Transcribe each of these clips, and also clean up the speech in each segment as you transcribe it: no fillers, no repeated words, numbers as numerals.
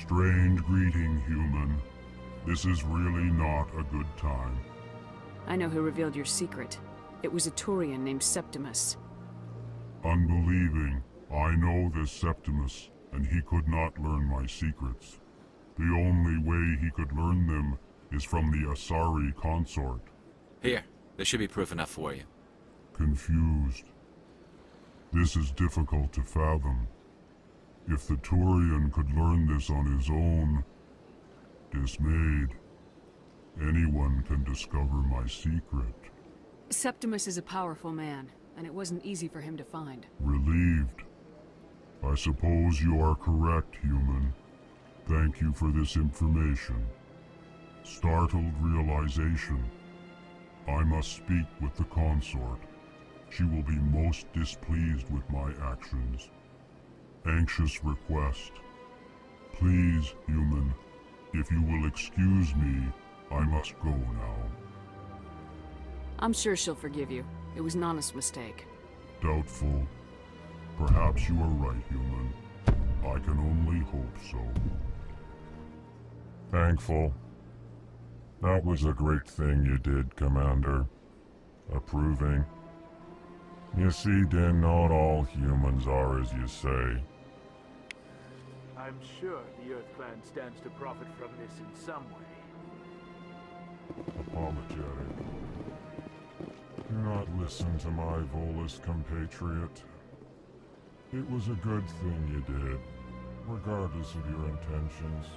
Strained greeting, human. This is really not a good time. I know who revealed your secret. It was a Turian named Septimus. Unbelieving. I know this Septimus, and he could not learn my secrets. The only way he could learn them is from the Asari consort. Here, there should be proof enough for you. Confused. This is difficult to fathom. If the Turian could learn this on his own, dismayed, anyone can discover my secret. Septimus is a powerful man, and it wasn't easy for him to find. Relieved. I suppose you are correct, human. Thank you for this information. Startled realization. I must speak with the consort. She will be most displeased with my actions. Anxious request. Please, human, if you will excuse me, I must go now. I'm sure she'll forgive you. It was an honest mistake. Doubtful. Perhaps you are right, human. I can only hope so. Thankful. That was a great thing you did, Commander. Approving. You see, Din, not all humans are as you say. I'm sure the Earth Clan stands to profit from this in some way. Apologetic. Do not listen to my Volus compatriot. It was a good thing you did, regardless of your intentions.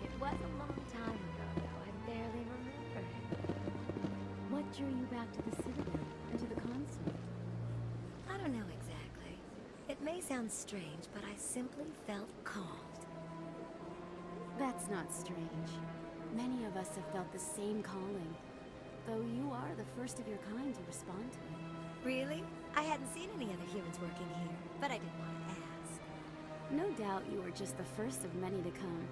It was a long time ago, though. I barely remember. What drew you back to the Citadel and to the consort? I don't know exactly. It may sound strange, but I simply felt called. That's not strange. Many of us have felt the same calling, though you are the first of your kind to respond to it. Really? I hadn't seen any other humans working here, but I didn't want to ask. No doubt you are just the first of many to come.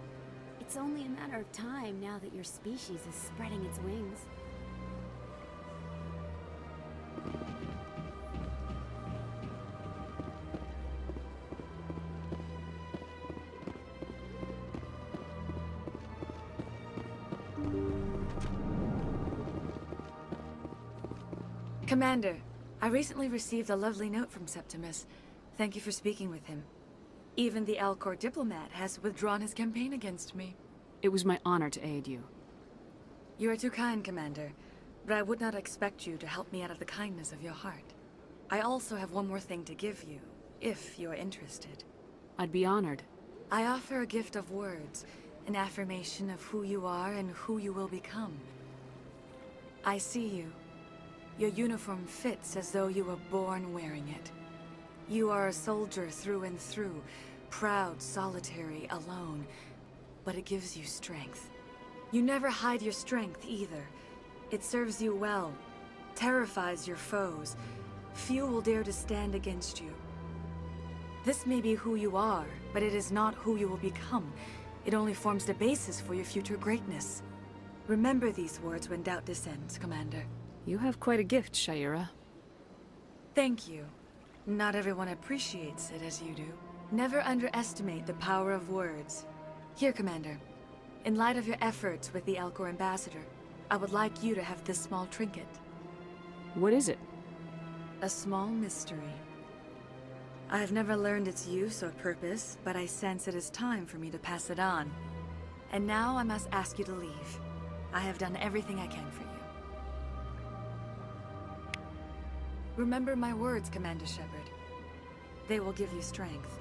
It's only a matter of time now that your species is spreading its wings. Commander, I recently received a lovely note from Septimus. Thank you for speaking with him. Even the Elcor diplomat has withdrawn his campaign against me. It was my honor to aid you. You are too kind, Commander, but I would not expect you to help me out of the kindness of your heart. I also have one more thing to give you, if you are interested. I'd be honored. I offer a gift of words, an affirmation of who you are and who you will become. I see you. Your uniform fits as though you were born wearing it. You are a soldier through and through, proud, solitary, alone, but it gives you strength. You never hide your strength either. It serves you well, terrifies your foes. Few will dare to stand against you. This may be who you are, but it is not who you will become. It only forms the basis for your future greatness. Remember these words when doubt descends, Commander. You have quite a gift, Sha'ira. Thank you. Not everyone appreciates it as you do. Never underestimate the power of words. Here, Commander. In light of your efforts with the Elcor ambassador, I would like you to have this small trinket. What is it? A small mystery. I have never learned its use or purpose, but I sense it is time for me to pass it on. And now I must ask you to leave. I have done everything I can for you. Remember my words, Commander Shepard. They will give you strength.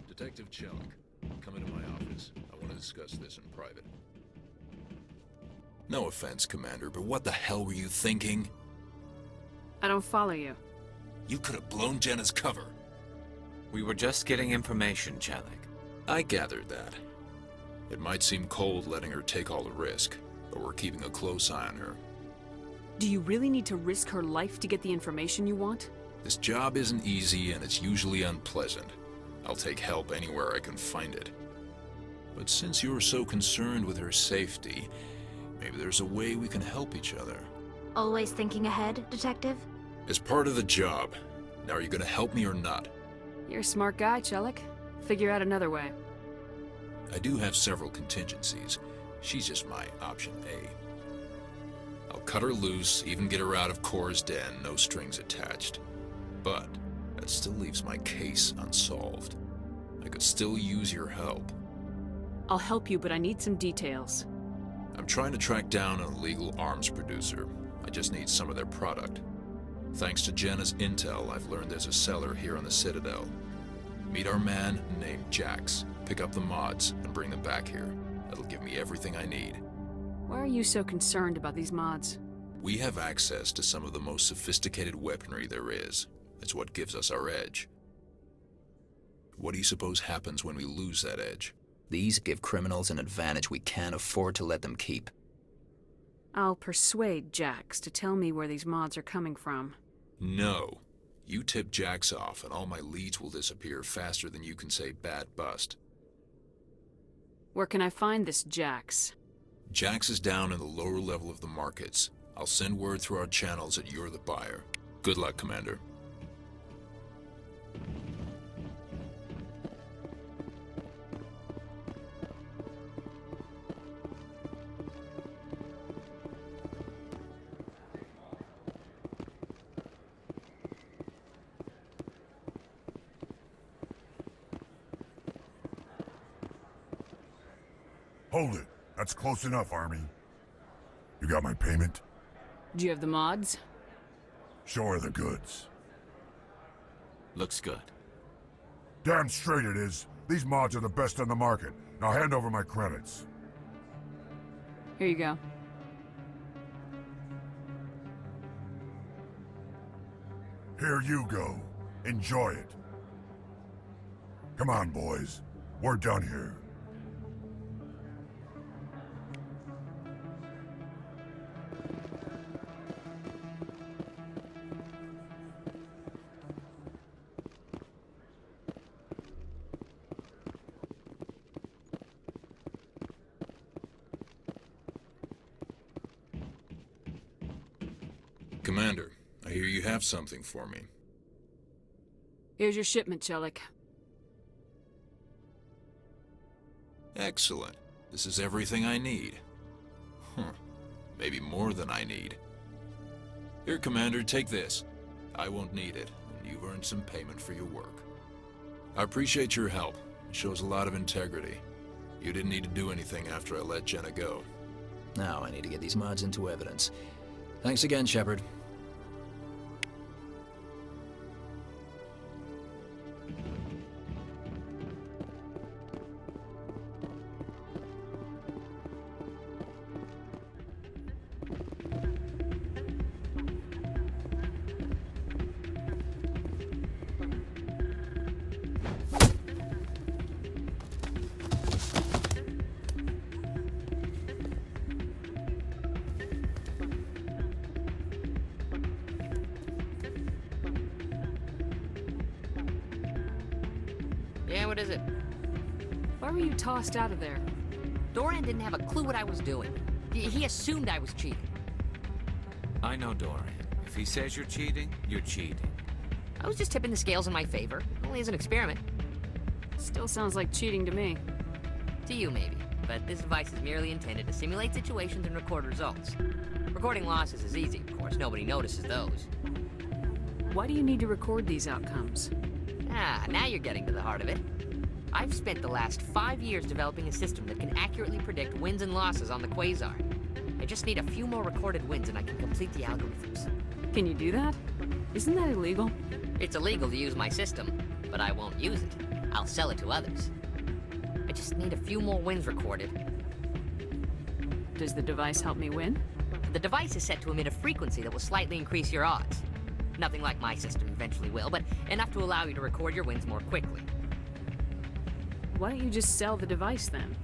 Detective Chellick, come into my office. I want to discuss this in private. No offense, Commander, but what the hell were you thinking? I don't follow you. You could have blown Jenna's cover. We were just getting information, Chellick. I gathered that. It might seem cold letting her take all the risk, but we're keeping a close eye on her. Do you really need to risk her life to get the information you want? This job isn't easy and it's usually unpleasant. I'll take help anywhere I can find it. But since you're so concerned with her safety, maybe there's a way we can help each other. Always thinking ahead, Detective? As part of the job. Now are you gonna help me or not? You're a smart guy, Chellick. Figure out another way. I do have several contingencies. She's just my option A. I'll cut her loose, even get her out of Kor's den, no strings attached. But that still leaves my case unsolved. I could still use your help. I'll help you, but I need some details. I'm trying to track down an illegal arms producer. I just need some of their product. Thanks to Jenna's intel, I've learned there's a seller here on the Citadel. Meet our man named Jax, pick up the mods, and bring them back here. That'll give me everything I need. Why are you so concerned about these mods? We have access to some of the most sophisticated weaponry there is. It's what gives us our edge. What do you suppose happens when we lose that edge? These give criminals an advantage we can't afford to let them keep. I'll persuade Jax to tell me where these mods are coming from. No. You tip Jax off and all my leads will disappear faster than you can say bad bust. Where can I find this Jax? Jax is down in the lower level of the markets. I'll send word through our channels that you're the buyer. Good luck, Commander. Hold it. That's close enough, Army. You got my payment? Do you have the mods? Show her the goods. Looks good. Damn straight it is. These mods are the best on the market. Now hand over my credits. Here you go. Here you go. Enjoy it. Come on, boys. We're done here. Commander, I hear you have something for me. Here's your shipment, Chellick. Excellent. This is everything I need. Maybe more than I need. Here, Commander, take this. I won't need it, and you've earned some payment for your work. I appreciate your help. It shows a lot of integrity. You didn't need to do anything after I let Jenna go. Now I need to get these mods into evidence. Thanks again, Shepard. Yeah, what is it? Why were you tossed out of there? Dorian didn't have a clue what I was doing. He assumed I was cheating. I know Dorian. If he says you're cheating, you're cheating. I was just tipping the scales in my favor. Only as an experiment. Still sounds like cheating to me. To you, maybe. But this device is merely intended to simulate situations and record results. Recording losses is easy, of course. Nobody notices those. Why do you need to record these outcomes? Ah, now you're getting to the heart of it. I've spent the last 5 years developing a system that can accurately predict wins and losses on the Quasar. I just need a few more recorded wins and I can complete the algorithms. Can you do that? Isn't that illegal? It's illegal to use my system, but I won't use it. I'll sell it to others. I just need a few more wins recorded. Does the device help me win? The device is set to emit a frequency that will slightly increase your odds. Nothing like my system eventually will, but enough to allow you to record your wins more quickly. Why don't you just sell the device then?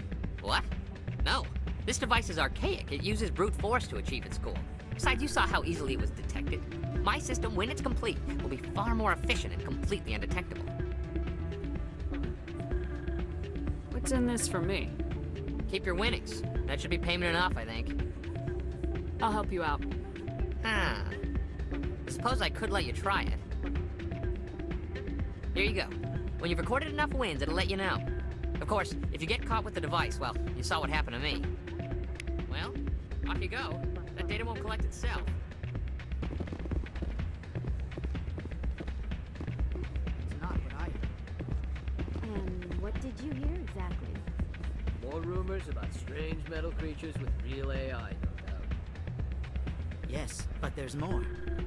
What? No. This device is archaic. It uses brute force to achieve its goal. Besides, you saw how easily it was detected. My system, when it's complete, will be far more efficient and completely undetectable. What's in this for me? Keep your winnings. That should be payment enough, I think. I'll help you out. I suppose I could let you try it. Here you go. When you've recorded enough wins, it'll let you know. Of course, if you get caught with the device, well, you saw what happened to me. Well, off you go. That data won't collect itself. It's not what I heard. And what did you hear exactly? More rumors about strange metal creatures with real AI, no doubt. Yes, but there's more.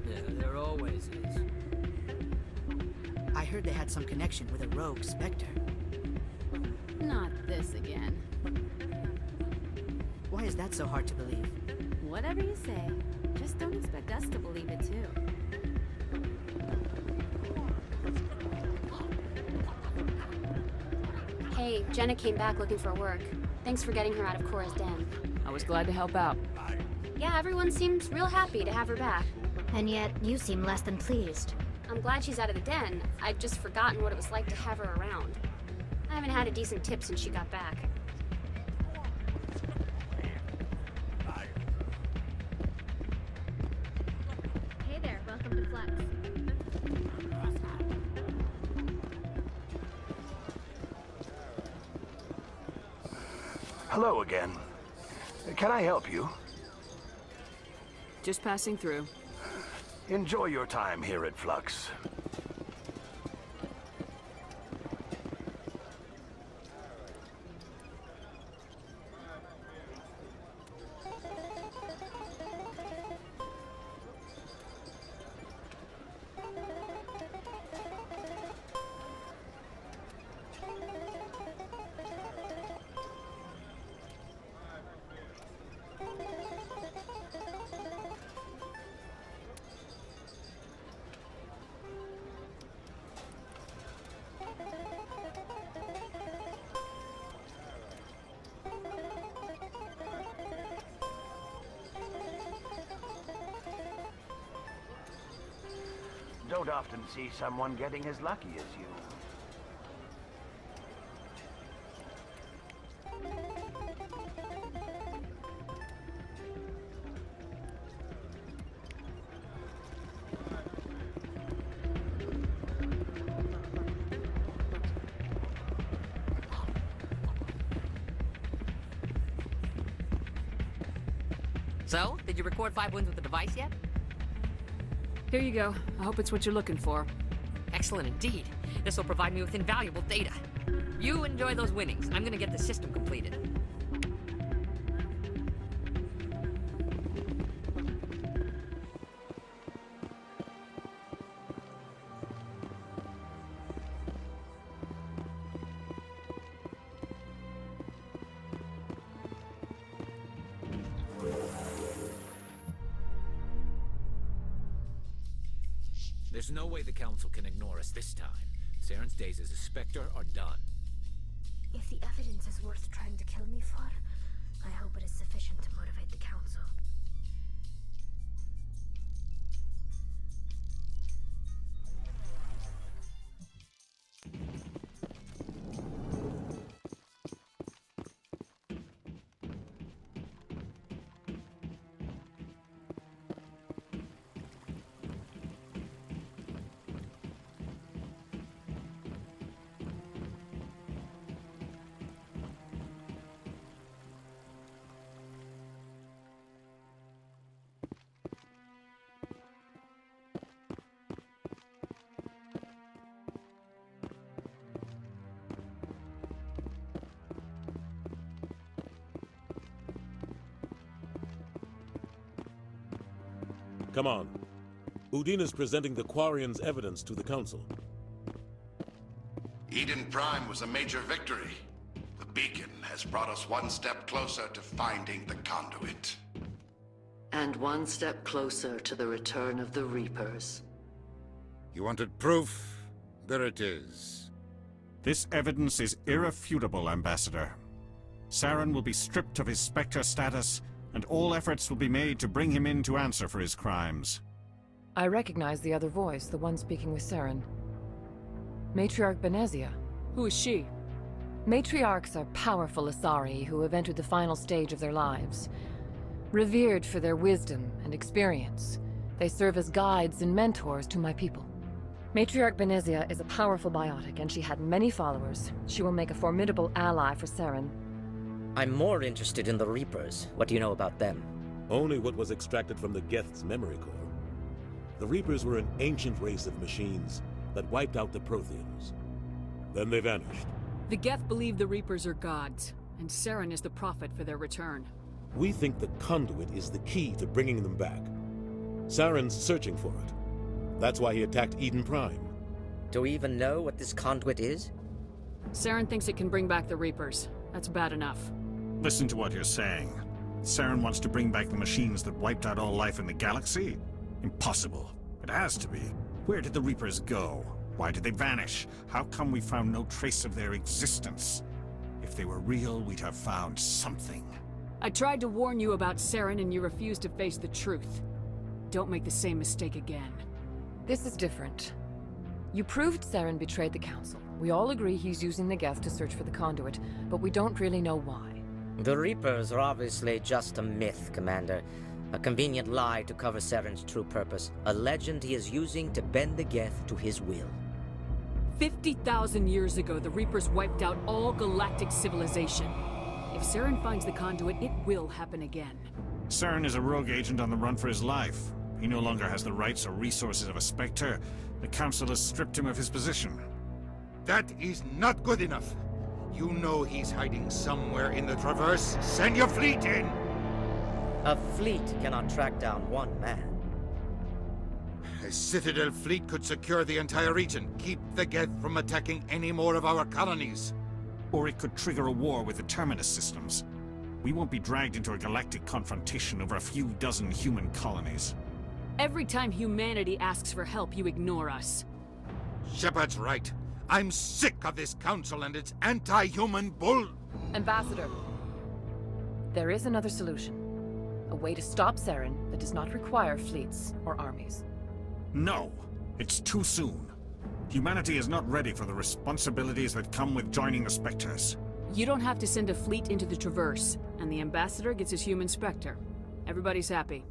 Yeah, there always is. I heard they had some connection with a rogue Spectre. Not this again. Why is that so hard to believe? Whatever you say. Just don't expect us to believe it too. Hey, Jenna came back looking for work. Thanks for getting her out of Cora's den. I was glad to help out. Yeah, everyone seems real happy to have her back. And yet, you seem less than pleased. I'm glad she's out of the den. I'd just forgotten what it was like to have her around. I haven't had a decent tip since she got back. Hey there, welcome to Flux. Hello again. Can I help you? Just passing through. Enjoy your time here at Flux. Don't often see someone getting as lucky as you. So, did you record 5 wins with the device yet? Here you go. I hope it's what you're looking for. Excellent indeed. This will provide me with invaluable data. You enjoy those winnings. I'm gonna get the system completed. There's no way the Council can ignore us this time. Saren's days as a Spectre are done. If the evidence is worth trying to kill me for, I hope it is sufficient to motivate the Council. Come on. Udina's presenting the Quarian's evidence to the Council. Eden Prime was a major victory. The beacon has brought us one step closer to finding the conduit. And one step closer to the return of the Reapers. You wanted proof? There it is. This evidence is irrefutable, Ambassador. Saren will be stripped of his Spectre status, and all efforts will be made to bring him in to answer for his crimes. I recognize the other voice, the one speaking with Saren. Matriarch Benezia. Who is she? Matriarchs are powerful Asari who have entered the final stage of their lives. Revered for their wisdom and experience, they serve as guides and mentors to my people. Matriarch Benezia is a powerful biotic, and she had many followers. She will make a formidable ally for Saren. I'm more interested in the Reapers. What do you know about them? Only what was extracted from the Geth's memory core. The Reapers were an ancient race of machines that wiped out the Protheans. Then they vanished. The Geth believe the Reapers are gods, and Saren is the prophet for their return. We think the conduit is the key to bringing them back. Saren's searching for it. That's why he attacked Eden Prime. Do we even know what this conduit is? Saren thinks it can bring back the Reapers. That's bad enough. Listen to what you're saying. Saren wants to bring back the machines that wiped out all life in the galaxy? Impossible. It has to be. Where did the Reapers go? Why did they vanish? How come we found no trace of their existence? If they were real, we'd have found something. I tried to warn you about Saren and you refused to face the truth. Don't make the same mistake again. This is different. You proved Saren betrayed the Council. We all agree he's using the Geth to search for the conduit, but we don't really know why. The Reapers are obviously just a myth, Commander. A convenient lie to cover Saren's true purpose. A legend he is using to bend the Geth to his will. 50,000 years ago, the Reapers wiped out all galactic civilization. If Saren finds the conduit, it will happen again. Saren is a rogue agent on the run for his life. He no longer has the rights or resources of a Spectre. The Council has stripped him of his position. That is not good enough. You know he's hiding somewhere in the Traverse. Send your fleet in! A fleet cannot track down one man. A Citadel fleet could secure the entire region, keep the Geth from attacking any more of our colonies. Or it could trigger a war with the Terminus systems. We won't be dragged into a galactic confrontation over a few dozen human colonies. Every time humanity asks for help, you ignore us. Shepard's right. I'm sick of this council and its anti-human bull... Ambassador, there is another solution. A way to stop Saren that does not require fleets or armies. No, it's too soon. Humanity is not ready for the responsibilities that come with joining the Spectres. You don't have to send a fleet into the Traverse, and the Ambassador gets his Human Spectre. Everybody's happy.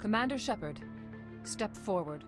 Commander Shepard, step forward.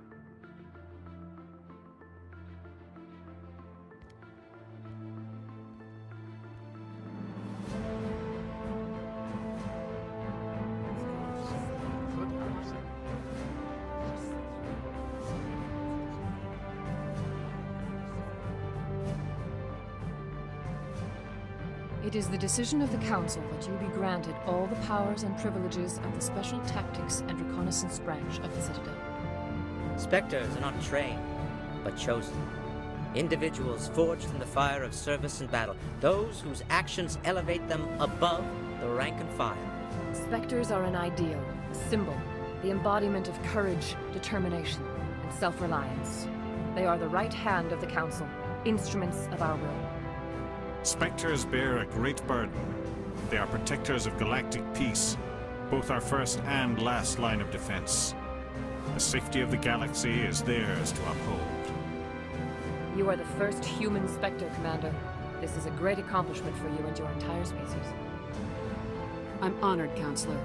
It is the decision of the Council that you be granted all the powers and privileges of the Special Tactics and Reconnaissance branch of the Citadel. Spectres are not trained, but chosen. Individuals forged in the fire of service and battle. Those whose actions elevate them above the rank and file. Spectres are an ideal, a symbol, the embodiment of courage, determination, and self-reliance. They are the right hand of the Council, instruments of our will. Spectres bear a great burden. They are protectors of galactic peace, both our first and last line of defense. The safety of the galaxy is theirs to uphold. You are the first human Spectre, Commander. This is a great accomplishment for you and your entire species. I'm honored, Counselor.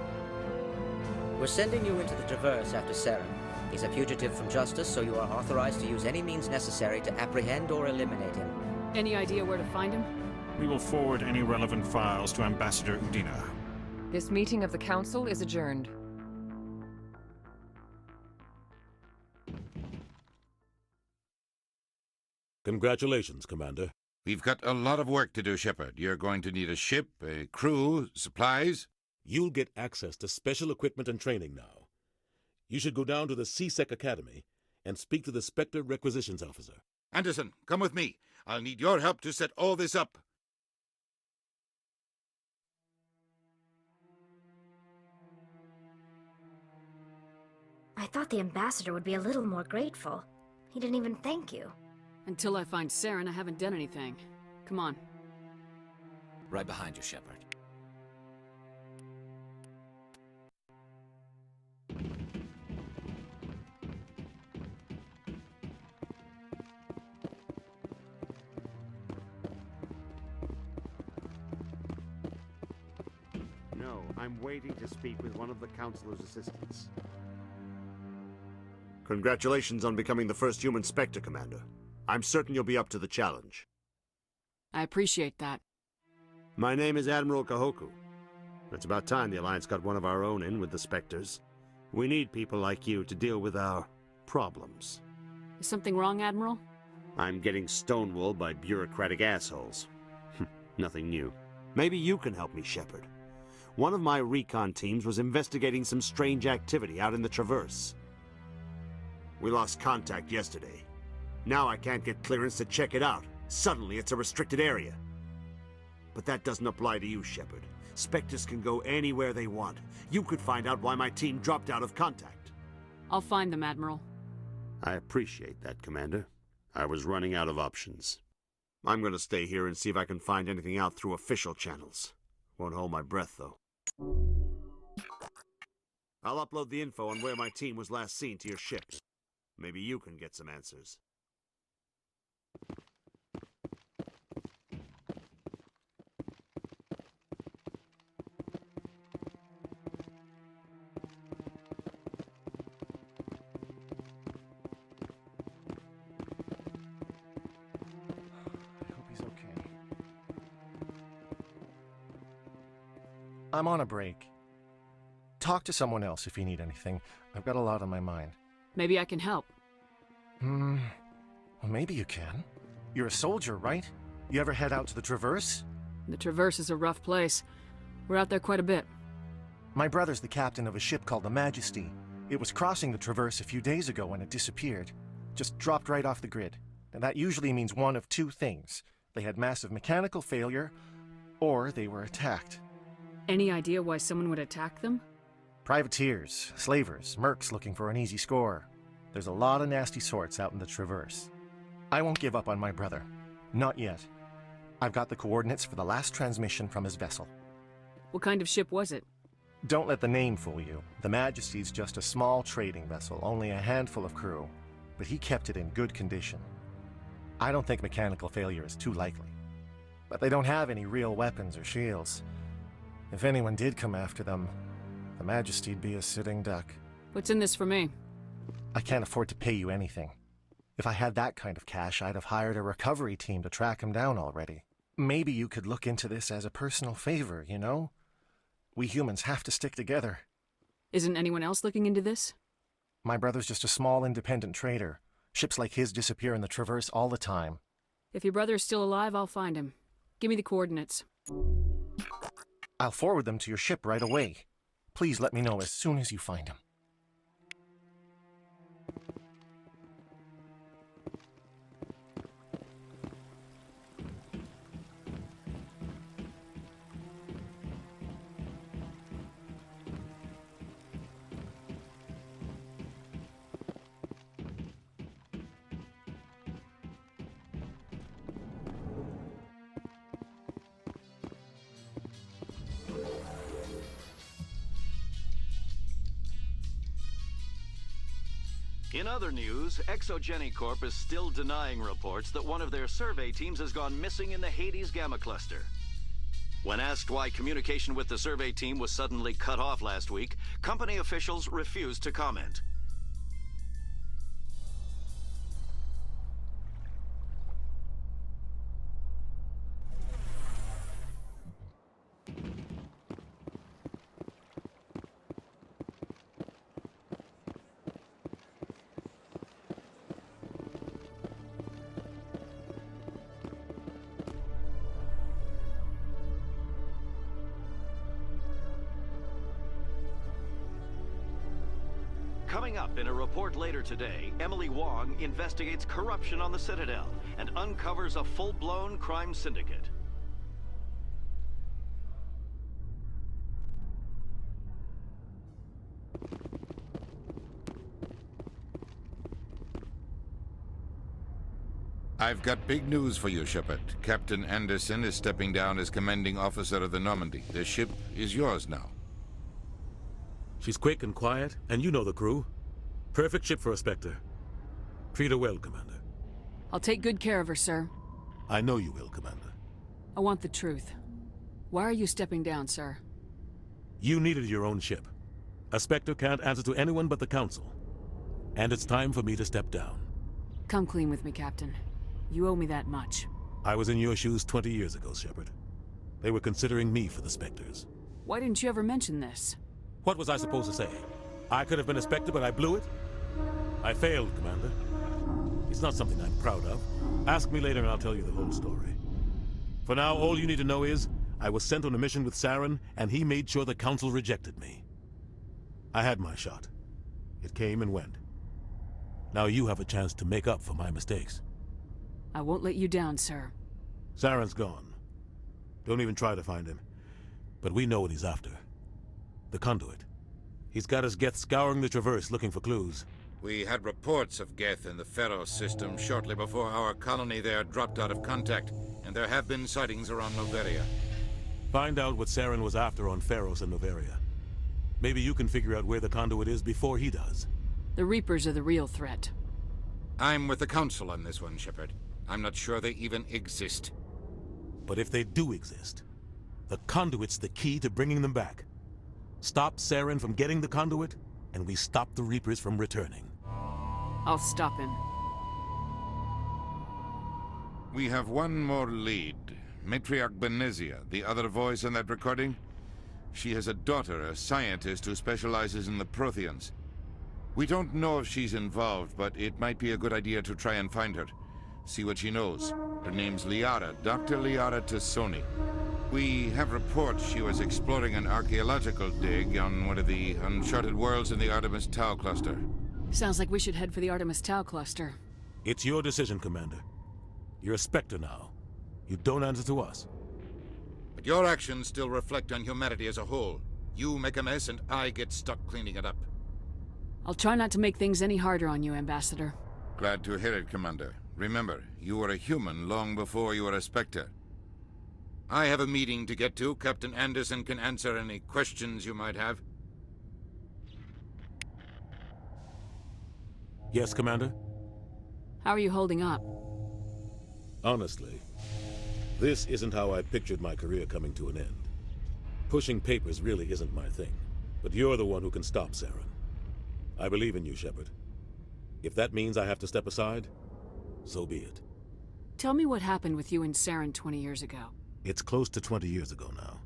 We're sending you into the Traverse after Saren. He's a fugitive from justice, so you are authorized to use any means necessary to apprehend or eliminate him. Any idea where to find him? We will forward any relevant files to Ambassador Udina. This meeting of the Council is adjourned. Congratulations, Commander. We've got a lot of work to do, Shepard. You're going to need a ship, a crew, supplies. You'll get access to special equipment and training now. You should go down to the CSEC Academy and speak to the Spectre Requisitions Officer. Anderson, come with me. I'll need your help to set all this up. I thought the ambassador would be a little more grateful. He didn't even thank you. Until I find Saren, I haven't done anything. Come on. Right behind you, Shepard. No, I'm waiting to speak with one of the Councilor's assistants. Congratulations on becoming the first Human Spectre, Commander. I'm certain you'll be up to the challenge. I appreciate that. My name is Admiral Kahoku. It's about time the Alliance got one of our own in with the Spectres. We need people like you to deal with our problems. Is something wrong, Admiral? I'm getting stonewalled by bureaucratic assholes. Nothing new. Maybe you can help me, Shepard. One of my recon teams was investigating some strange activity out in the Traverse. We lost contact yesterday. Now I can't get clearance to check it out. Suddenly it's a restricted area. But that doesn't apply to you, Shepard. Spectres can go anywhere they want. You could find out why my team dropped out of contact. I'll find them, Admiral. I appreciate that, Commander. I was running out of options. I'm going to stay here and see if I can find anything out through official channels. Won't hold my breath, though. I'll upload the info on where my team was last seen to your ship. Maybe you can get some answers. I'm on a break. Talk to someone else if you need anything. I've got a lot on my mind. Maybe I can help. Well, maybe you can. You're a soldier, right? You ever head out to the Traverse? The Traverse is a rough place. We're out there quite a bit. My brother's the captain of a ship called the Majesty. It was crossing the Traverse a few days ago when it disappeared. Just dropped right off the grid. And that usually means one of two things. They had massive mechanical failure, or they were attacked. Any idea why someone would attack them? Privateers, slavers, mercs looking for an easy score. There's a lot of nasty sorts out in the Traverse. I won't give up on my brother. Not yet. I've got the coordinates for the last transmission from his vessel. What kind of ship was it? Don't let the name fool you. The Majesty's just a small trading vessel, only a handful of crew. But he kept it in good condition. I don't think mechanical failure is too likely. But they don't have any real weapons or shields. If anyone did come after them, the Majesty'd be a sitting duck. What's in this for me? I can't afford to pay you anything. If I had that kind of cash, I'd have hired a recovery team to track him down already. Maybe you could look into this as a personal favor, you know? We humans have to stick together. Isn't anyone else looking into this? My brother's just a small independent trader. Ships like his disappear in the Traverse all the time. If your brother is still alive, I'll find him. Give me the coordinates. I'll forward them to your ship right away. Please let me know as soon as you find him. In other news, Exogenicorp is still denying reports that one of their survey teams has gone missing in the Hades Gamma Cluster. When asked why communication with the survey team was suddenly cut off last week, company officials refused to comment. Coming up in a report later today, Emily Wong investigates corruption on the Citadel and uncovers a full-blown crime syndicate. I've got big news for you, Shepard. Captain Anderson is stepping down as commanding officer of the Normandy. The ship is yours now. She's quick and quiet, and you know the crew. Perfect ship for a Spectre. Treat her well, Commander. I'll take good care of her, sir. I know you will, Commander. I want the truth. Why are you stepping down, sir? You needed your own ship. A Spectre can't answer to anyone but the Council. And it's time for me to step down. Come clean with me, Captain. You owe me that much. I was in your shoes 20 years ago, Shepard. They were considering me for the Spectres. Why didn't you ever mention this? What was I supposed to say? I could have been a Spectre, but I blew it? I failed, Commander. It's not something I'm proud of. Ask me later and I'll tell you the whole story. For now, all you need to know is, I was sent on a mission with Saren, and he made sure the Council rejected me. I had my shot. It came and went. Now you have a chance to make up for my mistakes. I won't let you down, sir. Saren's gone. Don't even try to find him. But we know what he's after. The conduit. He's got his Geth scouring the Traverse looking for clues. We had reports of Geth in the Pharos system shortly before our colony there dropped out of contact, and there have been sightings around Noveria. Find out what Saren was after on Pharos and Noveria. Maybe you can figure out where the conduit is before he does. The Reapers are the real threat. I'm with the Council on this one, Shepard. I'm not sure they even exist. But if they do exist, the conduit's the key to bringing them back. Stop Saren from getting the conduit, and we stop the Reapers from returning. I'll stop him. We have one more lead. Matriarch Benezia, the other voice in that recording. She has a daughter, a scientist who specializes in the Protheans. We don't know if she's involved, but it might be a good idea to try and find her. See what she knows. Her name's Liara, Dr. Liara Tassoni. We have reports she was exploring an archaeological dig on one of the uncharted worlds in the Artemis Tau cluster. Sounds like we should head for the Artemis Tau cluster. It's your decision, Commander. You're a Spectre now. You don't answer to us. But your actions still reflect on humanity as a whole. You make a mess and I get stuck cleaning it up. I'll try not to make things any harder on you, Ambassador. Glad to hear it, Commander. Remember, you were a human long before you were a Spectre. I have a meeting to get to. Captain Anderson can answer any questions you might have. Yes, Commander? How are you holding up? Honestly, this isn't how I pictured my career coming to an end. Pushing papers really isn't my thing, but you're the one who can stop Saren. I believe in you, Shepard. If that means I have to step aside, so be it. Tell me what happened with you and Saren 20 years ago. It's close to 20 years ago now.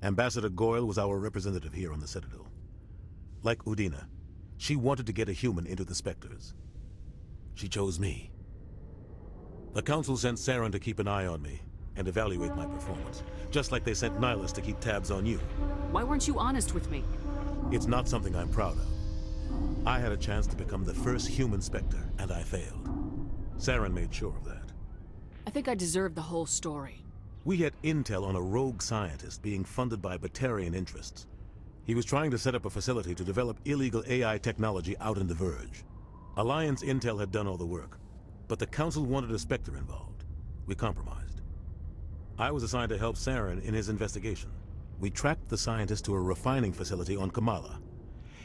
Ambassador Goyle was our representative here on the Citadel. Like Udina, she wanted to get a human into the Spectres. She chose me. The Council sent Saren to keep an eye on me and evaluate my performance, just like they sent Nihilus to keep tabs on you. Why weren't you honest with me? It's not something I'm proud of. I had a chance to become the first human Spectre, and I failed. Saren made sure of that. I think I deserve the whole story. We had intel on a rogue scientist being funded by Batarian interests. He was trying to set up a facility to develop illegal AI technology out in the Verge. Alliance intel had done all the work, but the Council wanted a Spectre involved. We compromised. I was assigned to help Saren in his investigation. We tracked the scientist to a refining facility on Kamala.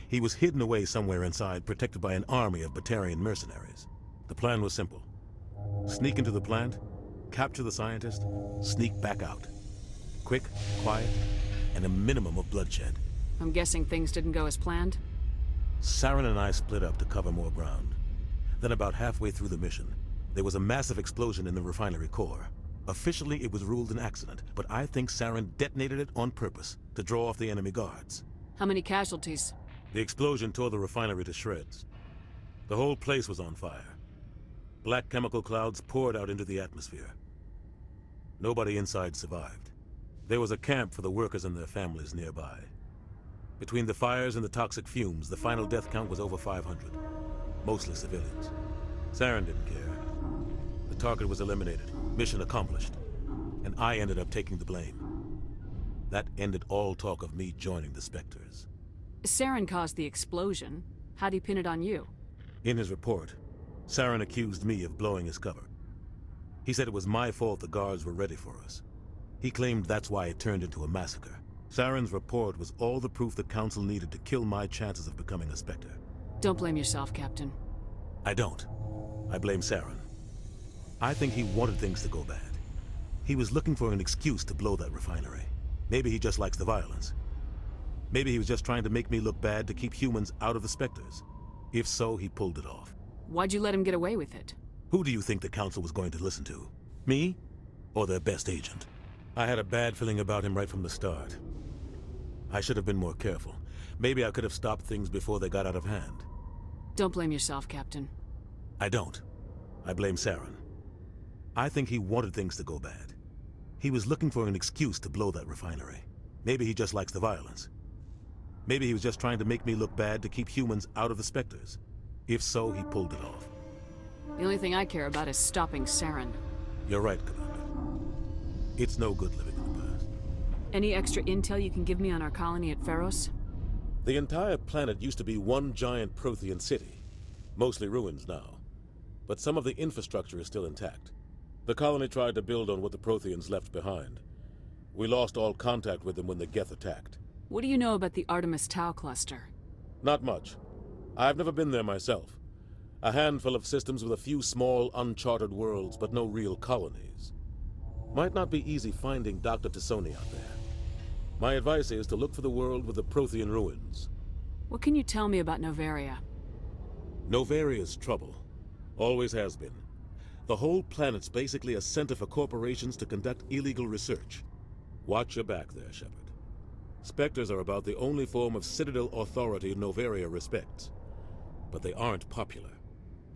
He was hidden away somewhere inside, protected by an army of Batarian mercenaries. The plan was simple. Sneak into the plant, capture the scientist, sneak back out. Quick, quiet, and a minimum of bloodshed. I'm guessing things didn't go as planned? Saren and I split up to cover more ground. Then about halfway through the mission, there was a massive explosion in the refinery core. Officially, it was ruled an accident, but I think Saren detonated it on purpose to draw off the enemy guards. How many casualties? The explosion tore the refinery to shreds. The whole place was on fire. Black chemical clouds poured out into the atmosphere. Nobody inside survived. There was a camp for the workers and their families nearby. Between the fires and the toxic fumes, the final death count was over 500. Mostly civilians. Saren didn't care. The target was eliminated. Mission accomplished. And I ended up taking the blame. That ended all talk of me joining the Spectres. Saren caused the explosion. How'd he pin it on you? In his report, Saren accused me of blowing his cover. He said it was my fault the guards were ready for us. He claimed that's why it turned into a massacre. Saren's report was all the proof the Council needed to kill my chances of becoming a Spectre. Don't blame yourself, Captain. I don't. I blame Saren. I think he wanted things to go bad. He was looking for an excuse to blow that refinery. Maybe he just likes the violence. Maybe he was just trying to make me look bad to keep humans out of the Spectres. If so, he pulled it off. Why'd you let him get away with it? Who do you think the Council was going to listen to? Me? Or their best agent? I had a bad feeling about him right from the start. I should have been more careful. Maybe I could have stopped things before they got out of hand. Don't blame yourself, Captain. I don't. I blame Saren. I think he wanted things to go bad. He was looking for an excuse to blow that refinery. Maybe he just likes the violence. Maybe he was just trying to make me look bad to keep humans out of the Spectres. If so, he pulled it off. The only thing I care about is stopping Saren. You're right, Commander. It's no good living in the past. Any extra intel you can give me on our colony at Pharos? The entire planet used to be one giant Prothean city. Mostly ruins now. But some of the infrastructure is still intact. The colony tried to build on what the Protheans left behind. We lost all contact with them when the Geth attacked. What do you know about the Artemis Tau cluster? Not much. I've never been there myself. A handful of systems with a few small, uncharted worlds, but no real colonies. Might not be easy finding Dr. T'Soni out there. My advice is to look for the world with the Prothean ruins. What can you tell me about Novaria? Novaria's trouble. Always has been. The whole planet's basically a center for corporations to conduct illegal research. Watch your back there, Shepard. Spectres are about the only form of Citadel authority Novaria respects. But they aren't popular.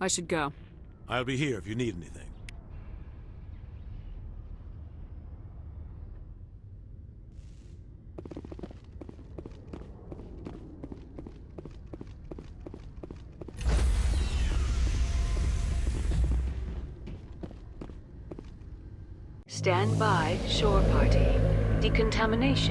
I should go. I'll be here if you need anything. Stand by, shore party. Decontamination